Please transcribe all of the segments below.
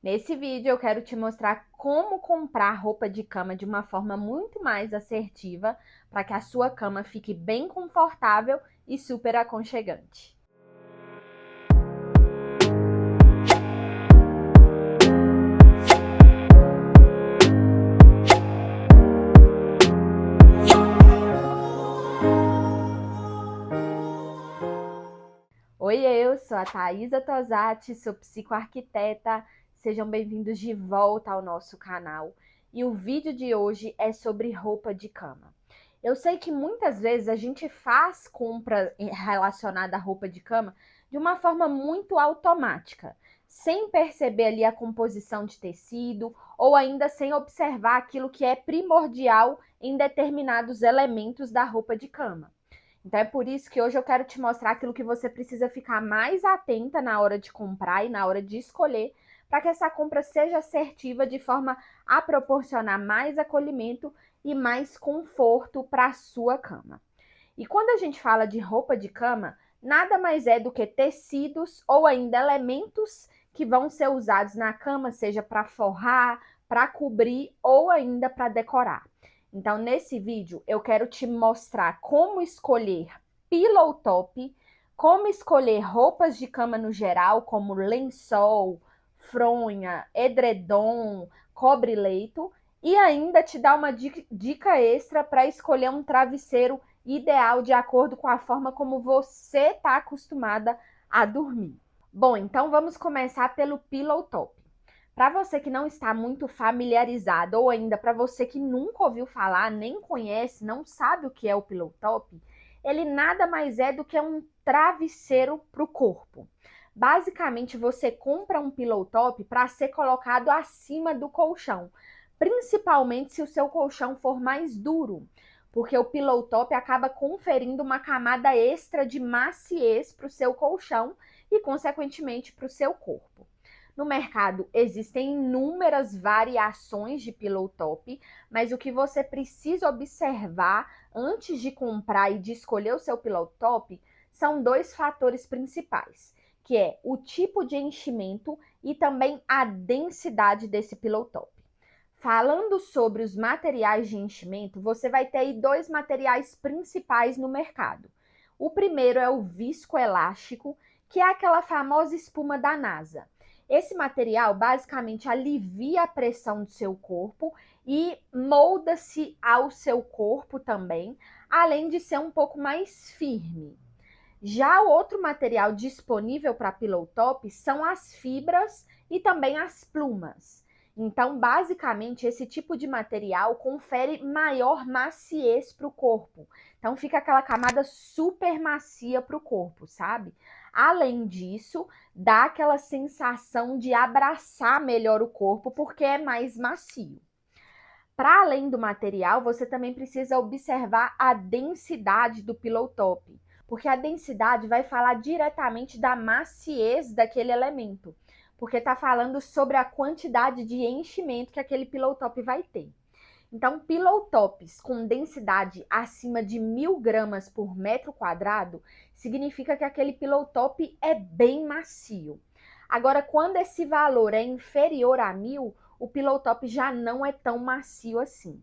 Nesse vídeo eu quero te mostrar como comprar roupa de cama de uma forma muito mais assertiva para que a sua cama fique bem confortável e super aconchegante. Oi, eu sou a Thaisa Tosati, sou psicoarquiteta. Sejam bem-vindos de volta ao nosso canal. E o vídeo de hoje é sobre roupa de cama. Eu sei que muitas vezes a gente faz compra relacionada à roupa de cama de uma forma muito automática, sem perceber ali a composição de tecido ou ainda sem observar aquilo que é primordial em determinados elementos da roupa de cama. Então é por isso que hoje eu quero te mostrar aquilo que você precisa ficar mais atenta na hora de comprar e na hora de escolher, para que essa compra seja assertiva de forma a proporcionar mais acolhimento e mais conforto para a sua cama. E quando a gente fala de roupa de cama, nada mais é do que tecidos ou ainda elementos que vão ser usados na cama, seja para forrar, para cobrir ou ainda para decorar. Então, nesse vídeo, eu quero te mostrar como escolher pillow top, como escolher roupas de cama no geral, como lençol, fronha, edredom, cobre-leito, e ainda te dar uma dica extra para escolher um travesseiro ideal de acordo com a forma como você está acostumada a dormir. Bom, então vamos começar pelo pillow top. Para você que não está muito familiarizado, ou ainda para você que nunca ouviu falar, nem conhece, não sabe o que é o pillow top, ele nada mais é do que um travesseiro para o corpo. Basicamente, você compra um pillow top para ser colocado acima do colchão, principalmente se o seu colchão for mais duro, porque o pillow top acaba conferindo uma camada extra de maciez para o seu colchão e, consequentemente, para o seu corpo. No mercado existem inúmeras variações de pillow top, mas o que você precisa observar antes de comprar e de escolher o seu pillow top são dois fatores principais, que é o tipo de enchimento e também a densidade desse pillow top. Falando sobre os materiais de enchimento, você vai ter aí dois materiais principais no mercado. O primeiro é o viscoelástico, que é aquela famosa espuma da NASA. Esse material basicamente alivia a pressão do seu corpo e molda-se ao seu corpo também, além de ser um pouco mais firme. Já o outro material disponível para pillow top são as fibras e também as plumas. Então, basicamente, esse tipo de material confere maior maciez para o corpo. Então, fica aquela camada super macia para o corpo, sabe? Além disso, dá aquela sensação de abraçar melhor o corpo, porque é mais macio. Para além do material, você também precisa observar a densidade do pillow top, porque a densidade vai falar diretamente da maciez daquele elemento, porque está falando sobre a quantidade de enchimento que aquele pillow top vai ter. Então, pillow tops com densidade acima de 1.000 gramas por metro quadrado significa que aquele pillow top é bem macio. Agora, quando esse valor é inferior a 1.000, o pillow top já não é tão macio assim.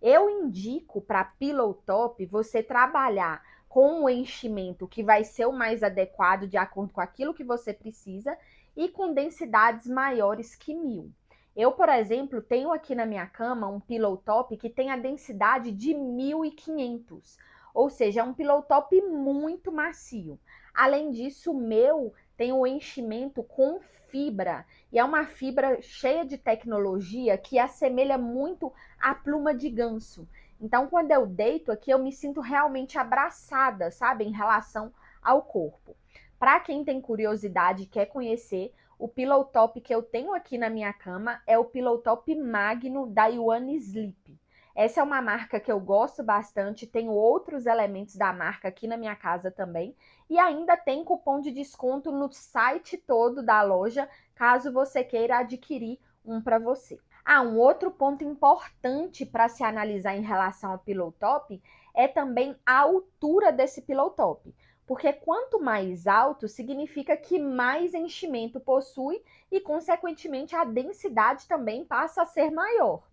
Eu indico para pillow top você trabalhar com o enchimento que vai ser o mais adequado de acordo com aquilo que você precisa e com densidades maiores que 1.000. Eu, por exemplo, tenho aqui na minha cama um pillow top que tem a densidade de 1.500, ou seja, é um pillow top muito macio. Além disso, o meu tem o enchimento com fibra, e é uma fibra cheia de tecnologia que assemelha muito a pluma de ganso. Então, quando eu deito aqui, eu me sinto realmente abraçada, sabe, em relação ao corpo. Para quem tem curiosidade e quer conhecer, o pillow top que eu tenho aqui na minha cama é o pillow top Magno da Yuan Sleep. Essa é uma marca que eu gosto bastante, tenho outros elementos da marca aqui na minha casa também, e ainda tem cupom de desconto no site todo da loja, caso você queira adquirir um para você. Um outro ponto importante para se analisar em relação ao pillow top é também a altura desse pillow top. Porque quanto mais alto, significa que mais enchimento possui e, consequentemente, a densidade também passa a ser maior.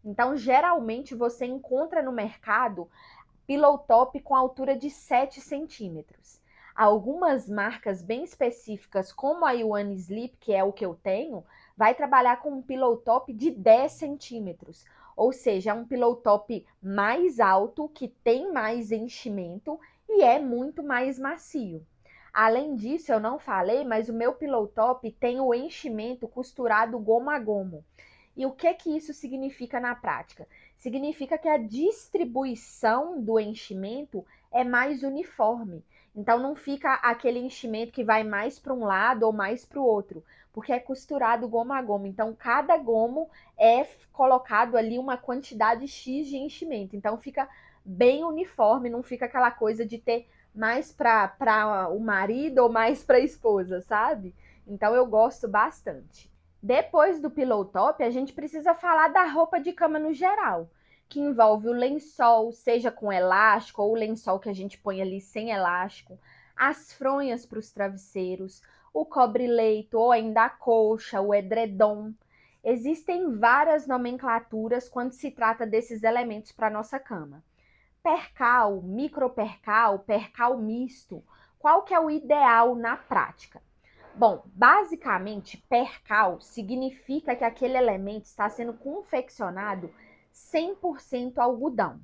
Então, geralmente, você encontra no mercado pillow top com altura de 7 centímetros. Algumas marcas bem específicas, como a Yuan Sleep, que é o que eu tenho, vai trabalhar com um pillow top de 10 centímetros. Ou seja, é um pillow top mais alto, que tem mais enchimento e é muito mais macio. Além disso, eu não falei, mas o meu pillow top tem o enchimento costurado gomo a gomo. E o que isso significa na prática? Significa que a distribuição do enchimento é mais uniforme. Então não fica aquele enchimento que vai mais para um lado ou mais para o outro, porque é costurado gomo a gomo. Então cada gomo é colocado ali uma quantidade X de enchimento. Então fica bem uniforme, não fica aquela coisa de ter mais para o marido ou mais para a esposa, sabe? Então eu gosto bastante. Depois do pillow top, a gente precisa falar da roupa de cama no geral, que envolve o lençol, seja com elástico ou o lençol que a gente põe ali sem elástico, as fronhas para os travesseiros, o cobre-leito ou ainda a colcha, o edredom. Existem várias nomenclaturas quando se trata desses elementos para nossa cama. Percal, micropercal, percal misto. Qual que é o ideal na prática? Bom, basicamente, percal significa que aquele elemento está sendo confeccionado 100% algodão.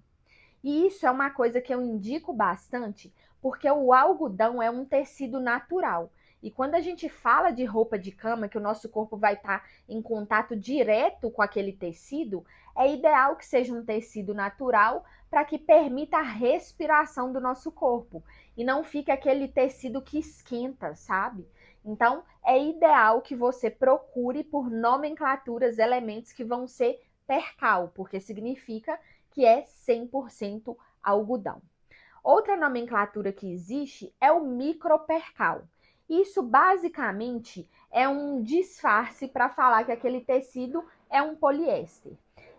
E isso é uma coisa que eu indico bastante, porque o algodão é um tecido natural. E quando a gente fala de roupa de cama, que o nosso corpo vai estar em contato direto com aquele tecido, é ideal que seja um tecido natural para que permita a respiração do nosso corpo e não fique aquele tecido que esquenta, sabe? Então, é ideal que você procure por nomenclaturas elementos que vão ser percal, porque significa que é 100% algodão. Outra nomenclatura que existe é o micropercal. Isso basicamente é um disfarce para falar que aquele tecido é um poliéster.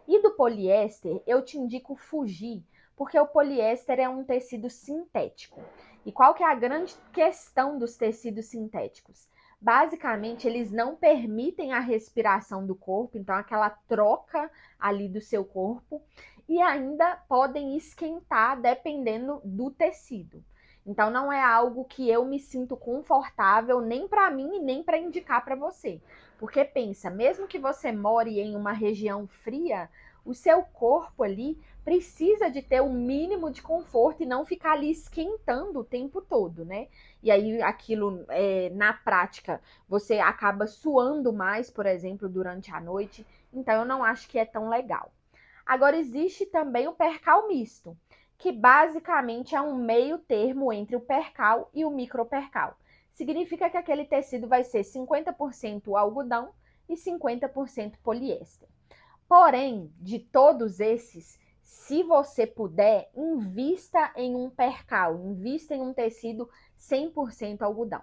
E do poliéster eu te indico fugir, porque o poliéster é um tecido sintético. E qual que é a grande questão dos tecidos sintéticos? Basicamente, eles não permitem a respiração do corpo, então aquela troca ali do seu corpo, e ainda podem esquentar dependendo do tecido. Então não é algo que eu me sinto confortável nem para mim e nem para indicar para você. Porque pensa, mesmo que você more em uma região fria, o seu corpo ali precisa de ter o mínimo de conforto e não ficar ali esquentando o tempo todo, né? E aí aquilo, na prática, você acaba suando mais, por exemplo, durante a noite. Então eu não acho que é tão legal. Agora existe também o percal misto, que basicamente é um meio termo entre o percal e o micropercal. Significa que aquele tecido vai ser 50% algodão e 50% poliéster. Porém, de todos esses, se você puder, invista em um percal, invista em um tecido 100% algodão.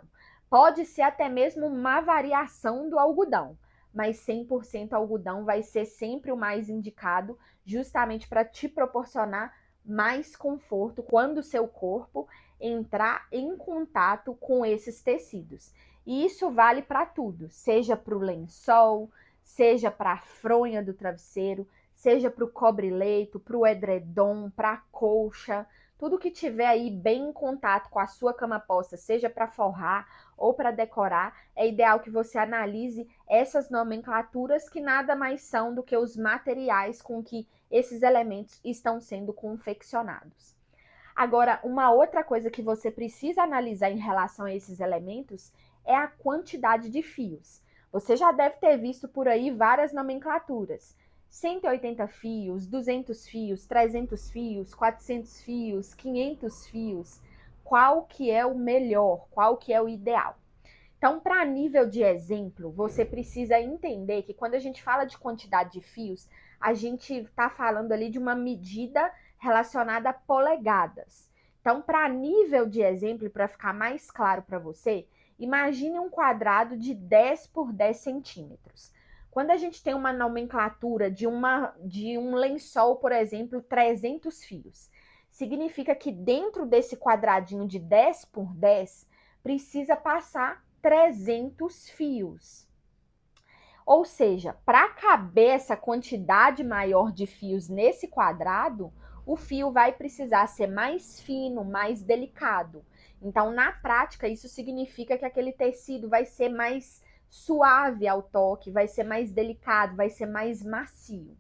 Pode ser até mesmo uma variação do algodão, mas 100% algodão vai ser sempre o mais indicado, justamente para te proporcionar mais conforto quando o seu corpo entrar em contato com esses tecidos. E isso vale para tudo, seja para o lençol, seja para a fronha do travesseiro, seja para o cobre-leito, para o edredom, para a colcha, tudo que tiver aí bem em contato com a sua cama posta, seja para forrar ou para decorar, é ideal que você analise essas nomenclaturas que nada mais são do que os materiais com que esses elementos estão sendo confeccionados. Agora, uma outra coisa que você precisa analisar em relação a esses elementos é a quantidade de fios. Você já deve ter visto por aí várias nomenclaturas. 180 fios, 200 fios, 300 fios, 400 fios, 500 fios. Qual que é o melhor? Qual que é o ideal? Então, para nível de exemplo, você precisa entender que quando a gente fala de quantidade de fios, a gente está falando ali de uma medida relacionada a polegadas. Então, para nível de exemplo, para ficar mais claro para você, imagine um quadrado de 10 por 10 centímetros. Quando a gente tem uma nomenclatura de um lençol, por exemplo, 300 fios, significa que dentro desse quadradinho de 10 por 10, precisa passar 300 fios. Ou seja, para caber essa quantidade maior de fios nesse quadrado, o fio vai precisar ser mais fino, mais delicado. Então, na prática, isso significa que aquele tecido vai ser mais suave ao toque, vai ser mais delicado, vai ser mais macio.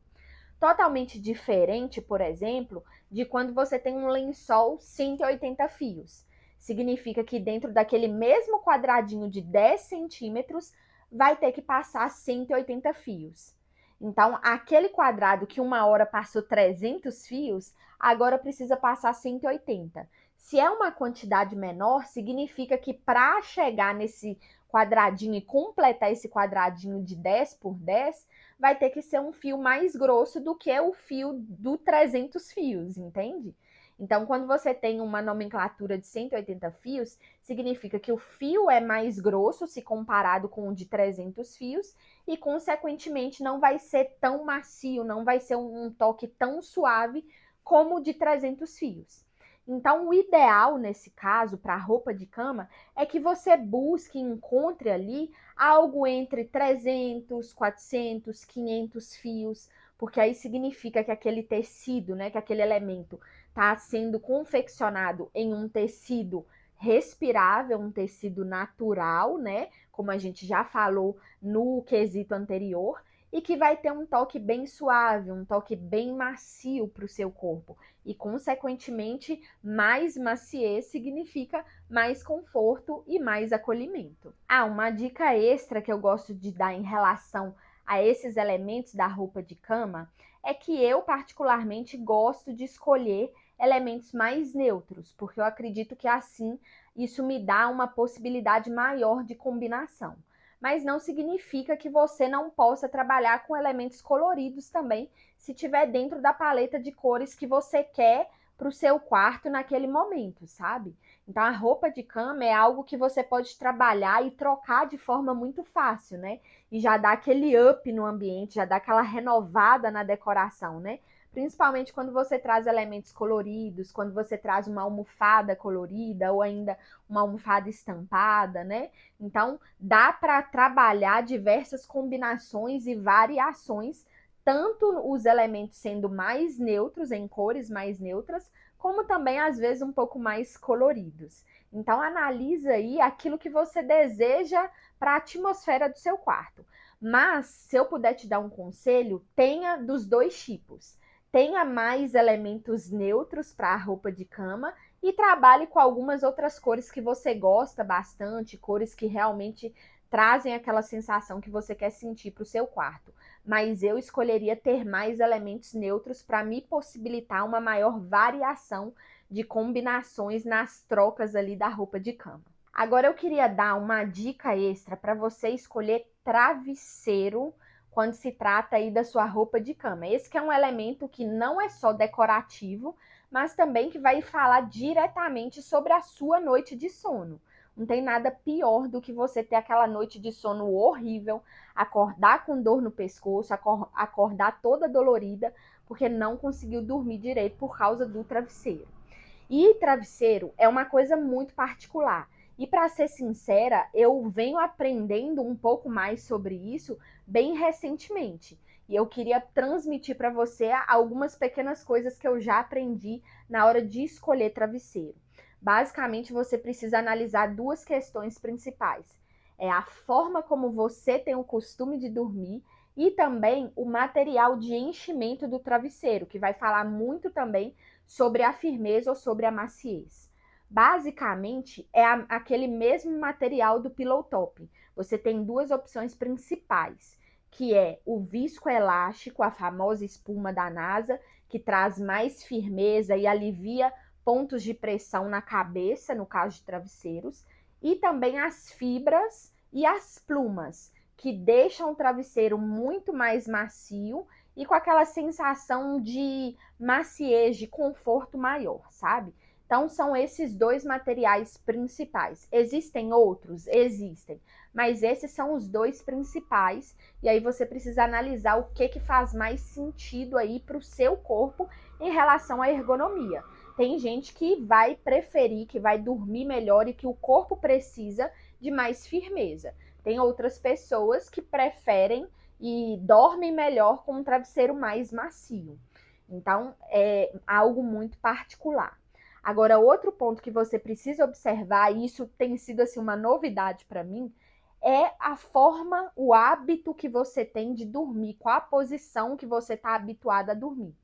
Totalmente diferente, por exemplo, de quando você tem um lençol 180 fios. Significa que dentro daquele mesmo quadradinho de 10 centímetros, vai ter que passar 180 fios. Então, aquele quadrado que uma hora passou 300 fios, agora precisa passar 180. Se é uma quantidade menor, significa que para chegar nesse quadradinho e completar esse quadradinho de 10 por 10, vai ter que ser um fio mais grosso do que o fio do 300 fios, entende? Então, quando você tem uma nomenclatura de 180 fios, significa que o fio é mais grosso se comparado com o de 300 fios e, consequentemente, não vai ser tão macio, não vai ser um toque tão suave como o de 300 fios. Então, o ideal nesse caso, para roupa de cama, é que você busque e encontre ali algo entre 300, 400, 500 fios, porque aí significa que aquele tecido, né, que aquele elemento está sendo confeccionado em um tecido respirável, um tecido natural, né, como a gente já falou no quesito anterior, e que vai ter um toque bem suave, um toque bem macio para o seu corpo. E, consequentemente, mais maciez significa mais conforto e mais acolhimento. Uma dica extra que eu gosto de dar em relação a esses elementos da roupa de cama é que eu, particularmente, gosto de escolher elementos mais neutros, porque eu acredito que assim isso me dá uma possibilidade maior de combinação. Mas não significa que você não possa trabalhar com elementos coloridos também, se tiver dentro da paleta de cores que você quer para o seu quarto naquele momento, sabe? Então, a roupa de cama é algo que você pode trabalhar e trocar de forma muito fácil, né? E já dá aquele up no ambiente, já dá aquela renovada na decoração, né? Principalmente quando você traz elementos coloridos, quando você traz uma almofada colorida ou ainda uma almofada estampada, né? Então, dá para trabalhar diversas combinações e variações, tanto os elementos sendo mais neutros, em cores mais neutras, como também, às vezes, um pouco mais coloridos. Então, analisa aí aquilo que você deseja para a atmosfera do seu quarto. Mas, se eu puder te dar um conselho, tenha dos dois tipos. Tenha mais elementos neutros para a roupa de cama e trabalhe com algumas outras cores que você gosta bastante, cores que realmente trazem aquela sensação que você quer sentir para o seu quarto. Mas eu escolheria ter mais elementos neutros para me possibilitar uma maior variação de combinações nas trocas ali da roupa de cama. Agora eu queria dar uma dica extra para você escolher travesseiro quando se trata aí da sua roupa de cama. Esse que é um elemento que não é só decorativo, mas também que vai falar diretamente sobre a sua noite de sono. Não tem nada pior do que você ter aquela noite de sono horrível, acordar com dor no pescoço, acordar toda dolorida, porque não conseguiu dormir direito por causa do travesseiro. E travesseiro é uma coisa muito particular. E para ser sincera, eu venho aprendendo um pouco mais sobre isso bem recentemente. E eu queria transmitir para você algumas pequenas coisas que eu já aprendi na hora de escolher travesseiro. Basicamente, você precisa analisar duas questões principais. É a forma como você tem o costume de dormir e também o material de enchimento do travesseiro, que vai falar muito também sobre a firmeza ou sobre a maciez. Basicamente, é aquele mesmo material do pillow top. Você tem duas opções principais, que é o viscoelástico, a famosa espuma da NASA, que traz mais firmeza e alivia pontos de pressão na cabeça, no caso de travesseiros, e também as fibras e as plumas, que deixam o travesseiro muito mais macio e com aquela sensação de maciez, de conforto maior, sabe? Então, são esses dois materiais principais. Existem outros? Existem. Mas esses são os dois principais. E aí você precisa analisar o que faz mais sentido aí para o seu corpo em relação à ergonomia. Tem gente que vai preferir, que vai dormir melhor e que o corpo precisa de mais firmeza. Tem outras pessoas que preferem e dormem melhor com um travesseiro mais macio. Então, é algo muito particular. Agora, outro ponto que você precisa observar, e isso tem sido assim uma novidade para mim, é a forma, o hábito que você tem de dormir, qual a posição que você está habituado a dormir.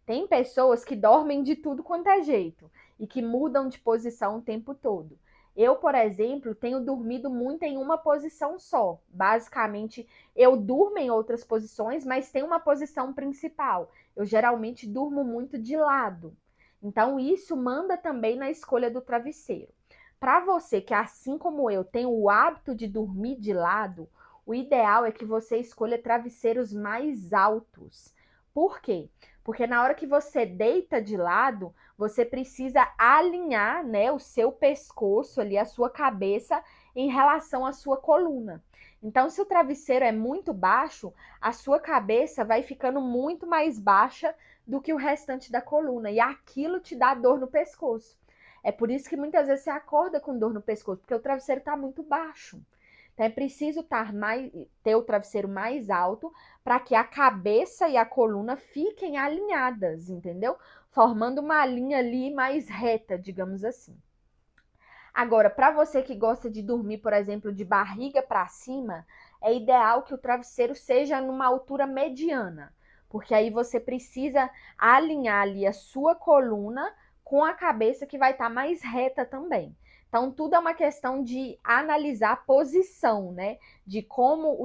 Tem pessoas que dormem de tudo quanto é jeito e que mudam de posição o tempo todo. Eu, por exemplo, tenho dormido muito em uma posição só. Basicamente, eu durmo em outras posições, mas tem uma posição principal. Eu geralmente durmo muito de lado. Então, isso manda também na escolha do travesseiro. Para você que, assim como eu, tem o hábito de dormir de lado, o ideal é que você escolha travesseiros mais altos. Por quê? Porque na hora que você deita de lado, você precisa alinhar, né, o seu pescoço ali, a sua cabeça em relação à sua coluna. Então, se o travesseiro é muito baixo, a sua cabeça vai ficando muito mais baixa do que o restante da coluna, e aquilo te dá dor no pescoço. É por isso que muitas vezes você acorda com dor no pescoço, porque o travesseiro está muito baixo. Então é preciso ter o travesseiro mais alto para que a cabeça e a coluna fiquem alinhadas, entendeu? Formando uma linha ali mais reta, digamos assim. Agora, para você que gosta de dormir, por exemplo, de barriga para cima, é ideal que o travesseiro seja numa altura mediana, porque aí você precisa alinhar ali a sua coluna com a cabeça que vai estar mais reta também. Então, tudo é uma questão de analisar a posição, né? De como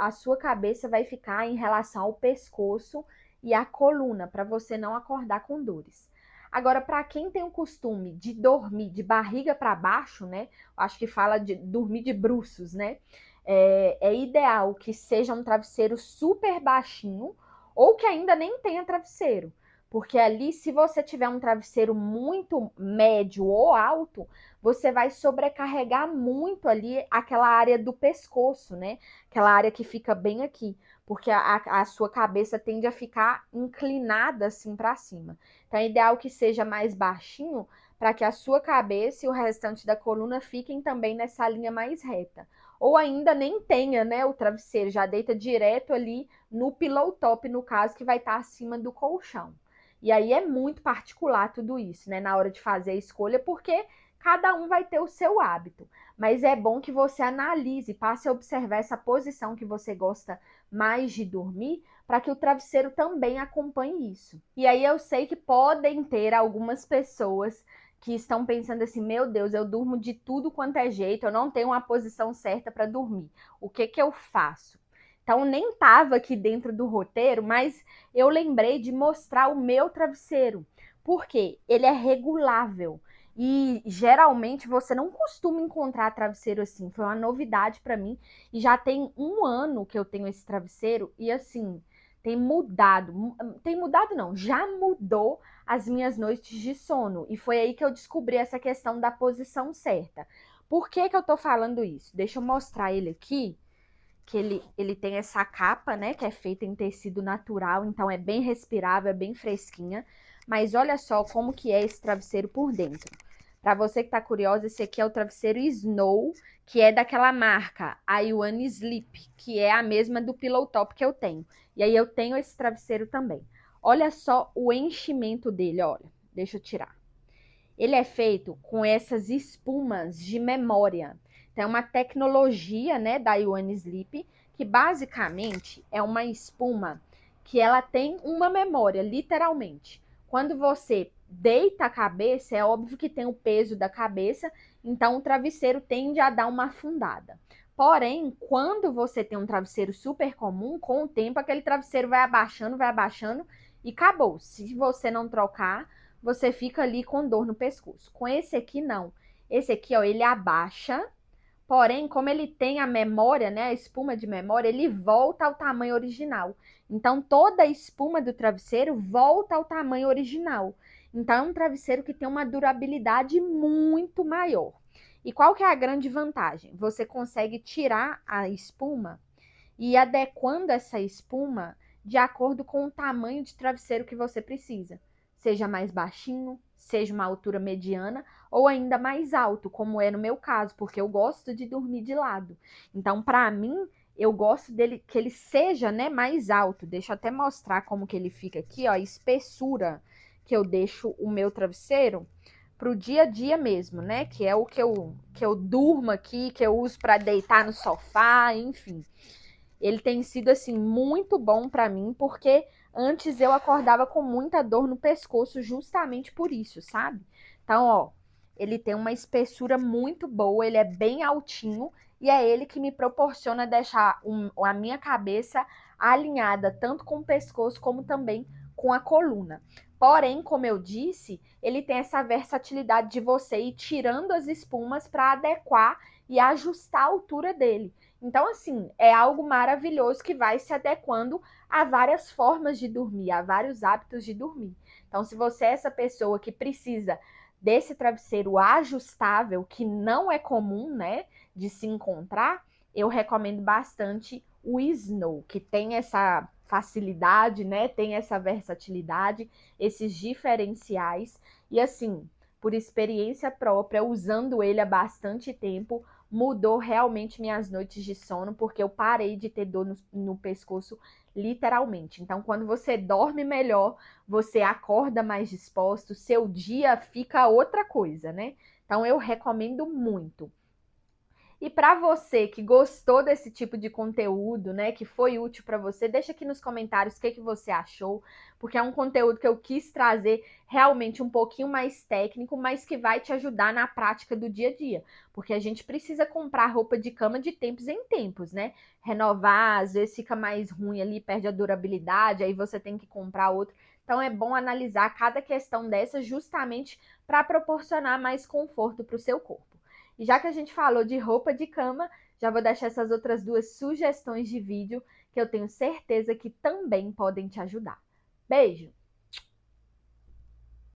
a sua cabeça vai ficar em relação ao pescoço e à coluna, para você não acordar com dores. Agora, para quem tem o costume de dormir de barriga para baixo, né? Acho que fala de dormir de bruços, né? É ideal que seja um travesseiro super baixinho ou que ainda nem tenha travesseiro. Porque ali, se você tiver um travesseiro muito médio ou alto, você vai sobrecarregar muito ali aquela área do pescoço, né? Aquela área que fica bem aqui. Porque a sua cabeça tende a ficar inclinada assim para cima. Então, é ideal que seja mais baixinho para que a sua cabeça e o restante da coluna fiquem também nessa linha mais reta. Ou ainda nem tenha, né, o travesseiro, já deita direto ali no pillow top, no caso, que vai estar acima do colchão. E aí é muito particular tudo isso, né, na hora de fazer a escolha, porque cada um vai ter o seu hábito. Mas é bom que você analise, passe a observar essa posição que você gosta mais de dormir, para que o travesseiro também acompanhe isso. E aí eu sei que podem ter algumas pessoas que estão pensando assim, meu Deus, eu durmo de tudo quanto é jeito, eu não tenho uma posição certa para dormir. O que que eu faço? Então nem estava aqui dentro do roteiro, mas eu lembrei de mostrar o meu travesseiro. Por quê? Ele é regulável. E geralmente você não costuma encontrar travesseiro assim. Foi uma novidade para mim. E já tem um ano que eu tenho esse travesseiro. E assim, tem mudado. Tem mudado não, já mudou as minhas noites de sono. E foi aí que eu descobri essa questão da posição certa. Por que que eu tô falando isso? Deixa eu mostrar ele aqui, que ele tem essa capa, né, que é feita em tecido natural, então é bem respirável, é bem fresquinha. Mas olha só como que é esse travesseiro por dentro. Para você que tá curiosa, esse aqui é o travesseiro Snow, que é daquela marca, a Yuan Sleep, que é a mesma do Pillow Top que eu tenho. E aí eu tenho esse travesseiro também. Olha só o enchimento dele, olha. Deixa eu tirar. Ele é feito com essas espumas de memória. Então, é uma tecnologia, né, da Yuan Sleep, que basicamente é uma espuma que ela tem uma memória, literalmente. Quando você deita a cabeça, é óbvio que tem o peso da cabeça, então o travesseiro tende a dar uma afundada. Porém, quando você tem um travesseiro super comum, com o tempo aquele travesseiro vai abaixando e acabou. Se você não trocar, você fica ali com dor no pescoço. Com esse aqui, não. Esse aqui, ó, ele abaixa, porém, como ele tem a memória, né, a espuma de memória, ele volta ao tamanho original. Então, toda a espuma do travesseiro volta ao tamanho original. Então, é um travesseiro que tem uma durabilidade muito maior. E qual que é a grande vantagem? Você consegue tirar a espuma e ir adequando essa espuma de acordo com o tamanho de travesseiro que você precisa. seja mais baixinho, seja uma altura mediana ou ainda mais alto, como é no meu caso, porque eu gosto de dormir de lado. Então, para mim, eu gosto dele que ele seja, né, mais alto. Deixa eu até mostrar como que ele fica aqui, ó, a espessura que eu deixo o meu travesseiro pro dia a dia mesmo, né? Que é o que eu durmo aqui, que eu uso para deitar no sofá, enfim. Ele tem sido assim muito bom para mim, porque antes eu acordava com muita dor no pescoço justamente por isso, sabe? Então, ó, ele tem uma espessura muito boa, ele é bem altinho e é ele que me proporciona deixar a minha cabeça alinhada tanto com o pescoço como também com a coluna. Porém, como eu disse, ele tem essa versatilidade de você ir tirando as espumas para adequar e ajustar a altura dele. Então, assim, é algo maravilhoso que vai se adequando a várias formas de dormir, a vários hábitos de dormir. Então, se você é essa pessoa que precisa desse travesseiro ajustável, que não é comum, né, de se encontrar, eu recomendo bastante o Snow, que tem essa facilidade, né, tem essa versatilidade, esses diferenciais. E assim, por experiência própria, usando ele há bastante tempo, mudou realmente minhas noites de sono, porque eu parei de ter dor no pescoço, literalmente. Então, quando você dorme melhor, você acorda mais disposto, seu dia fica outra coisa, né? Então, eu recomendo muito. E para você que gostou desse tipo de conteúdo, né, que foi útil para você, deixa aqui nos comentários o que você achou, porque é um conteúdo que eu quis trazer realmente um pouquinho mais técnico, mas que vai te ajudar na prática do dia a dia, porque a gente precisa comprar roupa de cama de tempos em tempos, né? Renovar, às vezes fica mais ruim ali, perde a durabilidade, aí você tem que comprar outra. Então é bom analisar cada questão dessa justamente para proporcionar mais conforto para o seu corpo. E já que a gente falou de roupa de cama, já vou deixar essas outras duas sugestões de vídeo que eu tenho certeza que também podem te ajudar. Beijo!